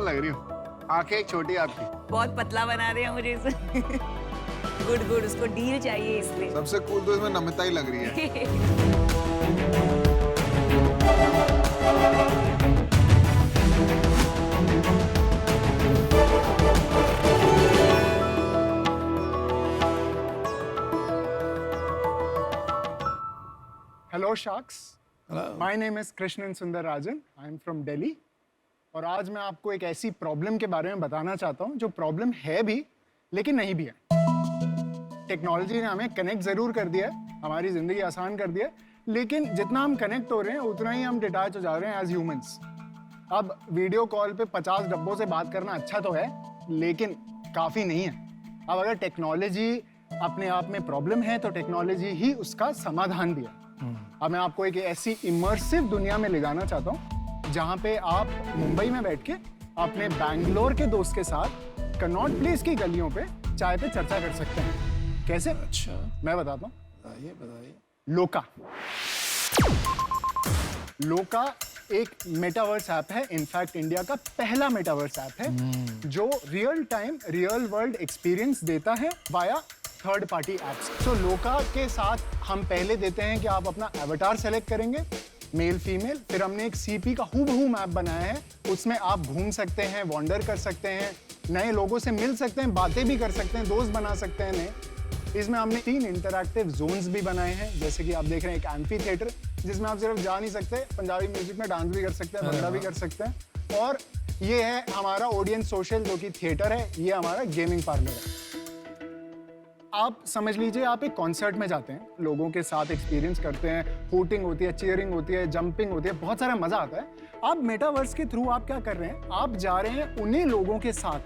लग रही हो, आंखें एक छोटी आपकी। बहुत पतला बना रहे हैं मुझे इसे। गुड गुड, उसको डील चाहिए इसलिए। सबसे कूल तो इसमें नम्रता ही लग रही है। Hello Sharks. Hello. My name is Krishnan Sundararajan. I am from Delhi. और आज मैं आपको एक ऐसी प्रॉब्लम के बारे में बताना चाहता हूँ जो प्रॉब्लम है भी लेकिन नहीं भी है। टेक्नोलॉजी ने हमें कनेक्ट जरूर कर दिया है, हमारी जिंदगी आसान कर दिया है, लेकिन जितना हम कनेक्ट हो रहे हैं उतना ही हम डिटैच हो जा रहे हैं एज ह्यूमंस। अब वीडियो कॉल पे 50 डब्बों से बात करना अच्छा तो है, लेकिन काफी नहीं है। अब अगर टेक्नोलॉजी अपने आप में प्रॉब्लम है तो टेक्नोलॉजी ही उसका समाधान भी है। अब मैं आपको एक ऐसी इमर्सिव दुनिया में ले जाना चाहता हूँ जहाँ पे आप मुंबई में बैठ के अपने बैंगलोर के दोस्त के साथ कनॉट प्लेस की गलियों पे चाय पे चर्चा कर सकते हैं। कैसे? अच्छा, मैं बताता हूँ। बताइए। लोका। लोका एक मेटावर्स ऐप है, इनफैक्ट इंडिया का पहला मेटावर्स ऐप है जो real time real world experience देता है वाया थर्ड पार्टी एप्स। तो लोका के साथ हम पहले देते हैं कि आप अपना एवटार सेलेक्ट करेंगे, मेल फीमेल, फिर हमने एक सीपी का हूबहू मैप बनाया है, उसमें आप घूम सकते हैं, वॉन्डर कर सकते हैं, नए लोगों से मिल सकते हैं, बातें भी कर सकते हैं, दोस्त बना सकते हैं नए। इसमें हमने 3 इंटरैक्टिव जोन्स भी बनाए हैं, जैसे कि आप देख रहे हैं एक एम्फी थिएटर जिसमें आप सिर्फ जा नहीं सकते, पंजाबी म्यूजिक में डांस भी कर सकते हैं, भंगड़ा भी कर सकते हैं। और ये है हमारा ऑडियंस सोशल जो कि थिएटर है, ये हमारा गेमिंग पार्लर है। आप समझ लीजिए आप एक कॉन्सर्ट में जाते हैं, लोगों के साथ एक्सपीरियंस करते हैं, हूटिंग होती है, चीयरिंग होती है, जंपिंग होती है, बहुत सारा मजा आता है। आप मेटावर्स के थ्रू आप क्या कर रहे हैं, आप जा रहे हैं उन्हीं लोगों के साथ,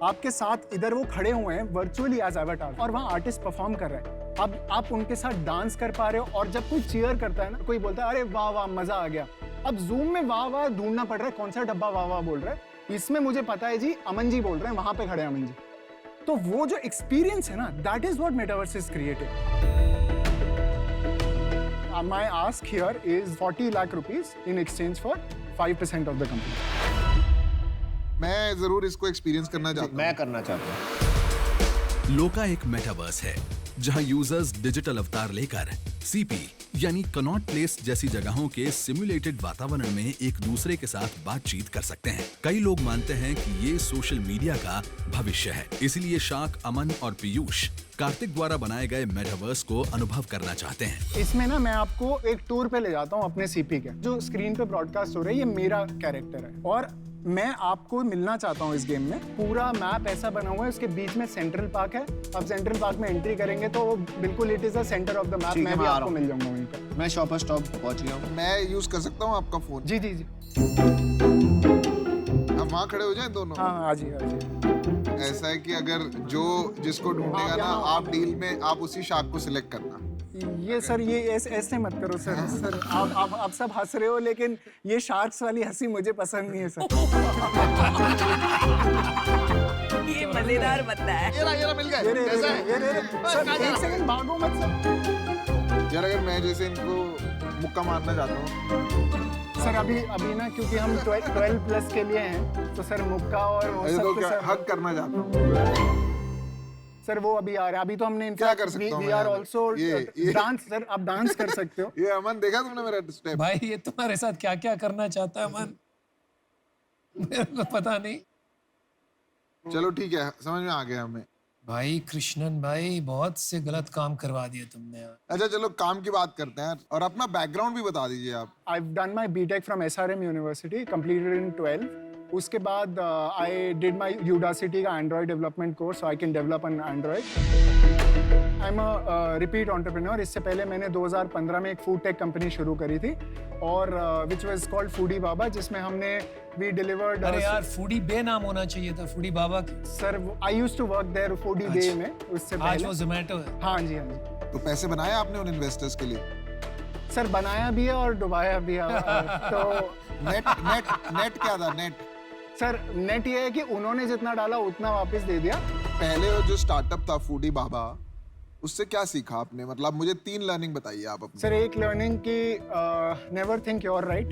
आपके साथ इधर वो खड़े हुए हैं वर्चुअली एज एवटार, और वहाँ आर्टिस्ट परफॉर्म कर रहे हैं। अब आप उनके साथ डांस कर पा रहे हो, और जब कोई चीयर करता है ना, कोई बोलता है अरे वाह वाह मजा आ गया, अब जूम में वाह वाह ढूंढना पड़ रहा है, कौन सा डब्बा वाह वाह बोल रहा है। इसमें मुझे पता है जी अमन जी बोल रहे हैं, वहां पे खड़े हैं अमन जी। तो वो जो एक्सपीरियंस है ना, that is what metaverse is created. My ask here is 40 lakh rupees in exchange for 5% of the company. मैं जरूर इसको एक्सपीरियंस करना चाहता हूँ। मैं करना चाहता हूँ। लोका एक मेटावर्स है जहां यूजर्स डिजिटल अवतार लेकर सीपी यानी कनॉट प्लेस जैसी जगहों के सिमुलेटेड वातावरण में एक दूसरे के साथ बातचीत कर सकते हैं। कई लोग मानते हैं कि ये सोशल मीडिया का भविष्य है, इसलिए शाक, अमन और पीयूष कार्तिक द्वारा बनाए गए मेटावर्स को अनुभव करना चाहते हैं। इसमें ना मैं आपको एक टूर पे ले जाता हूँ अपने सीपी के, जो स्क्रीन पे ब्रॉडकास्ट हो रहा है, ये मेरा कैरेक्टर है और मैं आपको मिलना चाहता हूँ इस गेम में। पूरा मैप ऐसा बना हुआ है, उसके बीच में सेंट्रल पार्क है। अब सेंट्रल पार्क में एंट्री करेंगे तो बिल्कुल it is the centre of the map. मैं भी आपको मिल जाऊंगा वहीं पर। मैं शॉपर स्टॉप पहुंच गया हूँ। मैं यूज कर सकता हूँ आपका फोन? जी जी जी, हम वहाँ खड़े हो जाएं दोनों? हाँ जी हाँ जी। ऐसा है कि अगर जो जिसको ढूंढेगा ना, आप डील में आप उसी शार्क को सिलेक्ट करना। ये सर ये ऐसे मत करो सर। सर आप सब हंस रहे हो, लेकिन ये शार्क्स वाली हंसी मुझे पसंद नहीं है सर। ये मजेदार बंदा है। ये रहा मिल गए। कैसा है? सर एक सेकंड भागो मत सर। यार अगर मैं जैसे इनको मुक्का मारना चाहता हूँ सर, अभी ना क्योंकि हम 12 प्लस के लिए हैं तो सर मुक्का और वो सब तो सर हक करना चाहता हूँ सर, वो अभी आ रहा है। अभी तो हमने क्या कर सकता हूँ? We are also dance. Sir आप डांस कर सकते हो। ये अमन देखा तुमने मेरा स्टेप? भाई ये तुम्हारे साथ क्या क्या करना चाहता है मन, मेरे को पता नहीं। चलो ठीक है, समझ में आ गया हमें। भाई कृष्णन भाई, बहुत से गलत काम करवा दिए तुमने यार। अच्छा चलो काम की बात करते हैं, और अपना बैकग्राउंड भी बता दीजिए आप। I've done my BTech from SRM University, completed in 12. उसके बाद I did my Udacity का Android development course, so I can develop on Android. I'm a repeat entrepreneur. इससे पहले मैंने 2015 में एक फूड टेक कंपनी शुरू करी थी, और which was called Foodie Baba, जिसमें हमने we delivered. अरे यार फूडी बे नाम होना चाहिए था, foodie Baba. Sir I used to work there Foodie Bay में उससे पहले। आज वो जोमेटो है। हाँ जी हाँ जी। तो पैसे बनाए आपने उन इन्वेस्टर्स के लिए? सर बनाया भी है और डुबाया भी है। तो नेट क्या था? नेट सर नेट ये है कि उन्होंने जितना डाला उतना वापस दे दिया। पहले वो जो स्टार्टअप था फूडी बाबा, उससे क्या सीखा आपने? मतलब मुझे 3 लर्निंग बताइए आप अपनी। सर एक लर्निंग की नेवर थिंक योर राइट,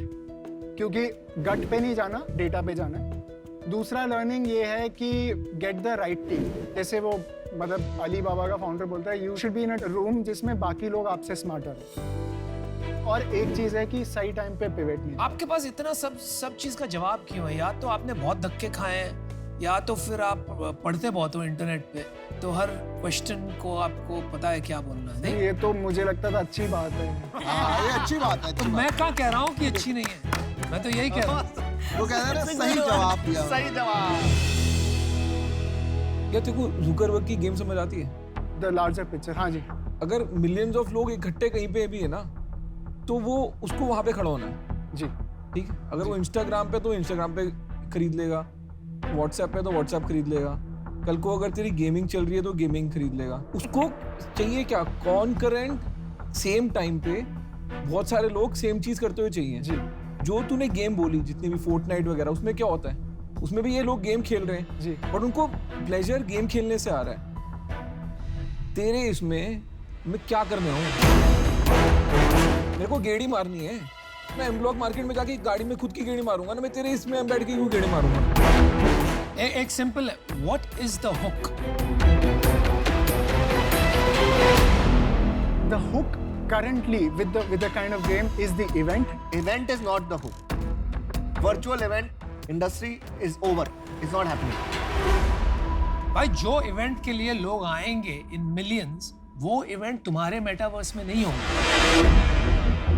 क्योंकि गट पे नहीं जाना, डेटा पे जाना है। दूसरा लर्निंग ये है कि गेट द राइट टीम। जैसे वो मतलब अली बाबा का फाउंडर बोलता है, you should be in a room जिसमें बाकी लोग आपसे स्मार्टर हैं। और एक चीज है कि सही टाइम पे पिवट नहीं। आपके पास इतना सब चीज का जवाब क्यों है? या तो आपने बहुत धक्के खाए हैं, या तो फिर आप पढ़ते बहुत हो इंटरनेट पे, तो हर क्वेश्चन को आपको पता है क्या बोलना है। नहीं, ये तो मुझे लगता था अच्छी बात है। हाँ, ये अच्छी बात है। तो मैं क्या कह रहा हूँ कि अच्छी नहीं है, मैं तो यही कह रहा हूँ। वो कह रहे हैं सही जवाब दिया। सही जवाब। क्या तेरे को जुकरबर्ग की गेम समझ आती है? द लार्जर पिक्चर, हाँ जी। अगर मिलियंस ऑफ लोग इकट्ठे कहीं पे भी है ना, तो वो उसको वहां पे खड़ा होना है। जी ठीक है, अगर वो इंस्टाग्राम पे तो इंस्टाग्राम पे खरीद लेगा, व्हाट्सएप पे तो व्हाट्सएप खरीद लेगा, कल को अगर तेरी गेमिंग चल रही है तो गेमिंग खरीद लेगा। उसको चाहिए क्या? कॉन्करेंट सेम टाइम पे बहुत सारे लोग सेम चीज करते हुए चाहिए। जी। जो तूने गेम बोली जितनी भी फोर्टनाइट वगैरह, उसमें क्या होता है? उसमें भी ये लोग गेम खेल रहे हैं जी। और उनको प्लेजर गेम खेलने से आ रहा है। तेरे इसमें मैं क्या करने हूँ? मेरे को गेड़ी मारनी है, मैं एम ब्लॉक मार्केट में जाके गाड़ी में खुद की गेड़ी मारूंगा ना, मैं तेरे इसमें बैठ के क्यों गेड़ी मारूंगा? एक सिंपल है, what is the hook? The hook currently with the kind of game is the event. Event is not the hook. Virtual event industry is over. It's not happening. भाई जो इवेंट के लिए लोग आएंगे इन मिलियंस, वो event तुम्हारे metaverse में नहीं होंगे।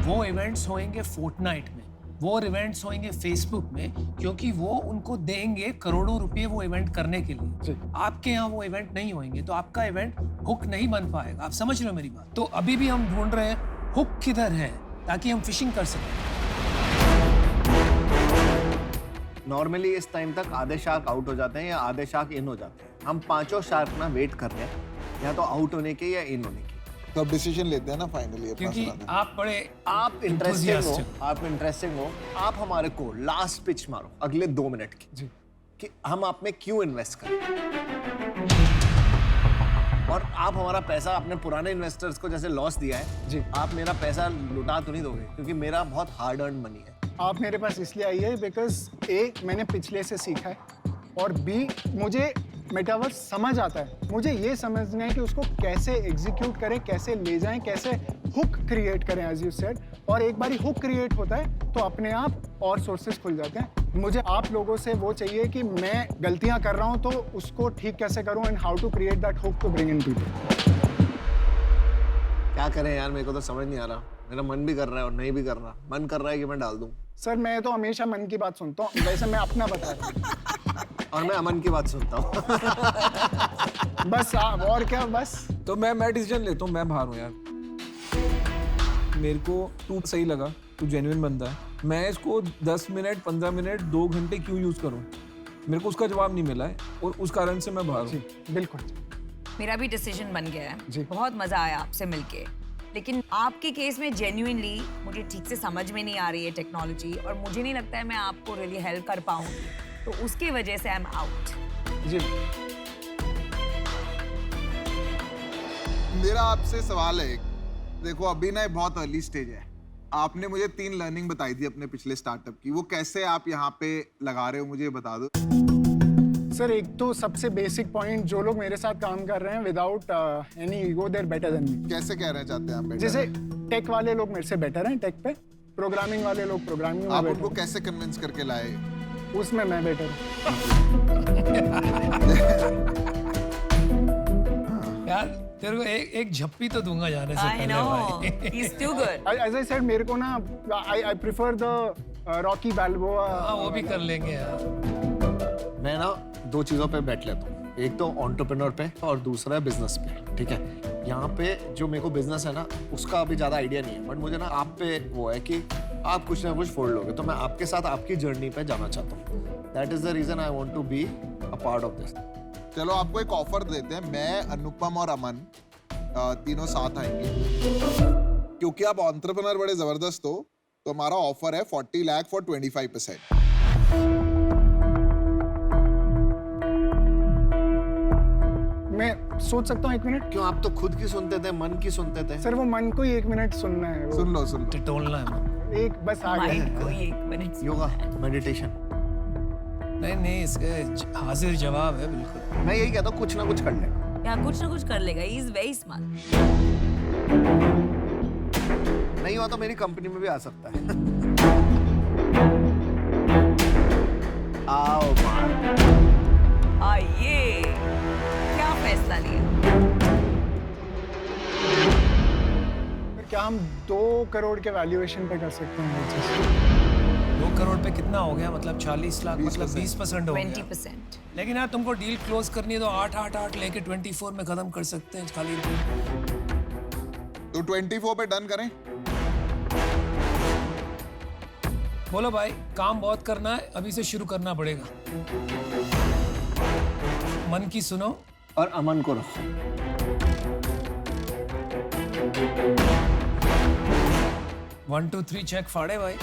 वो इवेंट्स होंगे फोर्टनाइट में, वो इवेंट्स होंगे फेसबुक में, क्योंकि वो उनको देंगे करोड़ों रुपए वो इवेंट करने के लिए। आपके यहाँ वो इवेंट नहीं होंगे, तो आपका इवेंट हुक नहीं बन पाएगा। आप समझ रहे हो मेरी बात? तो अभी भी हम ढूंढ रहे हैं हुक किधर है, ताकि हम फिशिंग कर सकें। नॉर्मली इस टाइम तक आधे शार्क आउट हो जाते हैं या आधे शार्क इन हो जाते हैं। हम पांचों शार्क ना वेट कर रहे हैं, या तो आउट होने के या इन होने के। तो अब डिसीजन लेते हैं ना फाइनली। क्योंकि आप बड़े आप इंटरेस्टिंग हो, enthusiastic। आप इंटरेस्टिंग हो, आप हमारे को लास्ट पिच मारो अगले 2 मिनट की। जी। कि हम आप में क्यों इन्वेस्ट करें, और आप हमारा पैसा अपने पुराने इन्वेस्टर्स को जैसे लॉस दिया है, जी। आप मेरा पैसा लुटा तो नहीं दोगे? क्योंकि मेरा बहुत हार्ड अर्न मनी है। आप मेरे पास इसलिए आई है बिकॉज ए मैंने पिछले से सीखा है, और बी मुझे मेटावर्स समझ आता है। मुझे ये समझना है कि उसको कैसे एग्जीक्यूट करें, कैसे ले जाएं, कैसे हुक क्रिएट करें एज यू सेड। और एक बार हुक क्रिएट होता है तो अपने आप और सोर्सेज खुल जाते हैं। मुझे आप लोगों से वो चाहिए कि मैं गलतियां कर रहा हूं तो उसको ठीक कैसे करूं, and how to create that hook to bring in people. क्या करें यार, मेरे को तो समझ नहीं आ रहा। मेरा मन भी कर रहा है और नहीं भी कर रहा। मन कर रहा है कि मैं डाल दूं। सर मैं तो हमेशा मन की बात सुनता हूँ, वैसे मैं अपना बता रहा हूँ। और मैं अमन की बात सुनता हूँ। बस आप और क्या, बस तो मैं डिसीजन लेता हूँ, मैं बाहर हूँ यार। मेरे को तू सही लगा, तू जेन्युइन बंदा है। मैं इसको 10 मिनट 15 मिनट 2 घंटे क्यों यूज करूँ? मेरे को उसका जवाब नहीं मिला है और उस कारण से मैं बाहर हूँ। बिल्कुल। मेरा भी डिसीजन बन गया जी। है। बहुत मजा आया आपसे मिलके, लेकिन आपके केस में जेन्युइनली मुझे ठीक से समझ में नहीं आ रही है टेक्नोलॉजी, और मुझे नहीं लगता है मैं आपको रियली हेल्प कर पाऊंगी, तो उसकी वजह से आई एम आउट। जी। मेरा आपसे सवाल है एक। देखो अभी ना बहुत अर्ली स्टेज है। आपने मुझे 3 लर्निंग बताई थी अपने पिछले स्टार्टअप की, वो कैसे आप यहाँ पे लगा रहे हो मुझे बता दो। सर एक तो सबसे बेसिक पॉइंट, जो लोग मेरे साथ काम कर रहे हैं without any ego they are better than me. कैसे कह रहे चाहते हैं आप better? जैसे टेक वाले लोग मेरे से बेटर हैं टेक पे, प्रोग्रामिंग वाले लोग प्रोग्रामिंग में आप बेटर उनको कैसे कन्विंस करके लाए? हैं, उसमें मैं बेटर हूँ। यार तेरे को एक झप्पी तो दूंगा जाने से आई पहले नो, भाई। He is too good. As I said, मेरे को ना I prefer the Rocky Balboa. हाँ, वो भी कर लेंगे यार। मैं ना 2 चीज़ों पे बैठ लेता हूँ। एक तो एंटरप्रेन्योर पे और दूसरा है बिजनेस पे। ठीक है, यहाँ पे जो मेरे को बिजनेस है ना, उसका अभी ज़्यादा आइडिया नहीं है, बट मुझे ना आप पे वो है कि आप कुछ ना कुछ फोड़ लोगे, तो मैं आपके साथ आपकी जर्नी पे जाना चाहता हूँ। That is the reason I want to be a part of this. चलो आपको एक ऑफर देते हैं, मैं अनुपम और अमन तीनों साथ आएंगे। क्योंकि आप एंटरप्रेन्योर बड़े जबरदस्त हो, तो हमारा ऑफर है 40 लाख फॉर 25%। मैं सोच सकता हूँ 1 मिनट? क्यों, आप तो खुद की सुनते थे, मन की सुनते थे। सर वो मन को ही 1 मिनट सुनना है। वो सुन लो टिटोलना है। एक बस आ गया। माइंड को ही 1 मिनट। योगा, मेडिटेशन। नहीं नहीं, इसके हाजिर जवाब है बिल्कुल। मैं यही कहता हूँ कुछ ना कुछ कर ले। या कुछ ना कुछ कर लेगा, ही इज वेरी स्मार्ट। नहीं हुआ तो मेरी कंपनी में भी आ सकता है। आओ मार। आइए, क्या फैसला लिया? फिर क्या हम 2 करोड़ के वैल्यूएशन पे कर सकते हैं वो चीज़? 2 करोड़ पे कितना हो गया? मतलब 40 लाख, मतलब 20% हो गया। 20%। लेकिन यार तुमको डील क्लोज करनी है तो 8 लेके 24 में खत्म कर सकते हैं खाली। तो 24 पे डन करें? बोलो भाई, काम बहुत करना है, अभी से शुरू करना पड़ेगा। मन की सुनो और अमन को रखो। वन 2 3 चेक फाड़े भाई।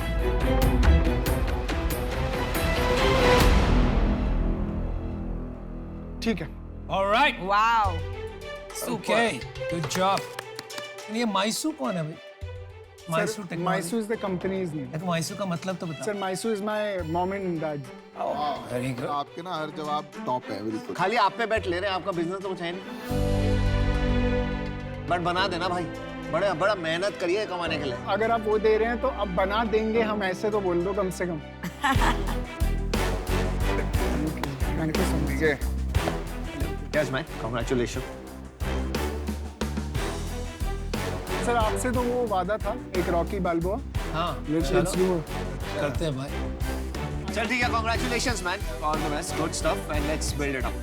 ठीक है। Alright, wow, okay, good job. ये माइसू कौन है भाई? माइसू टेक्नोलॉजी। माइसू इज द कंपनीज नेम। तो माइसू का मतलब तो बता। सर माइसू is my mom and dad. Very good. आपके ना हर जवाब टॉप है बिल्कुल। खाली आप पे बैठ ले रहे हैं, आपका बिजनेस तो कुछ है नहीं। बट बना देना भाई, बड़ा बड़ा मेहनत करिए कमाने के लिए। अगर आप वो दे रहे हैं तो अब बना देंगे हम, ऐसे तो बोल दो कम से कम। Thank you so much. Yes man, congratulation. Sir आपसे तो वो वादा था एक रॉकी बाल्बोआ। हाँ, Let's चलो do करते हैं भाई। चल ठीक है, congratulations man, all the best, good stuff and let's build it up.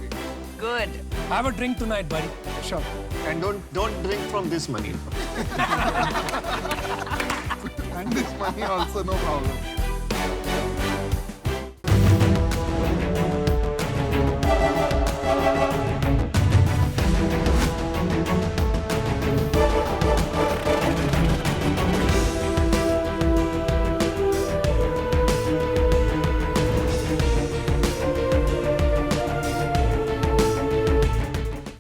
Good. Have a drink tonight, buddy. Sure. And don't drink from this money. And this money also, no problem.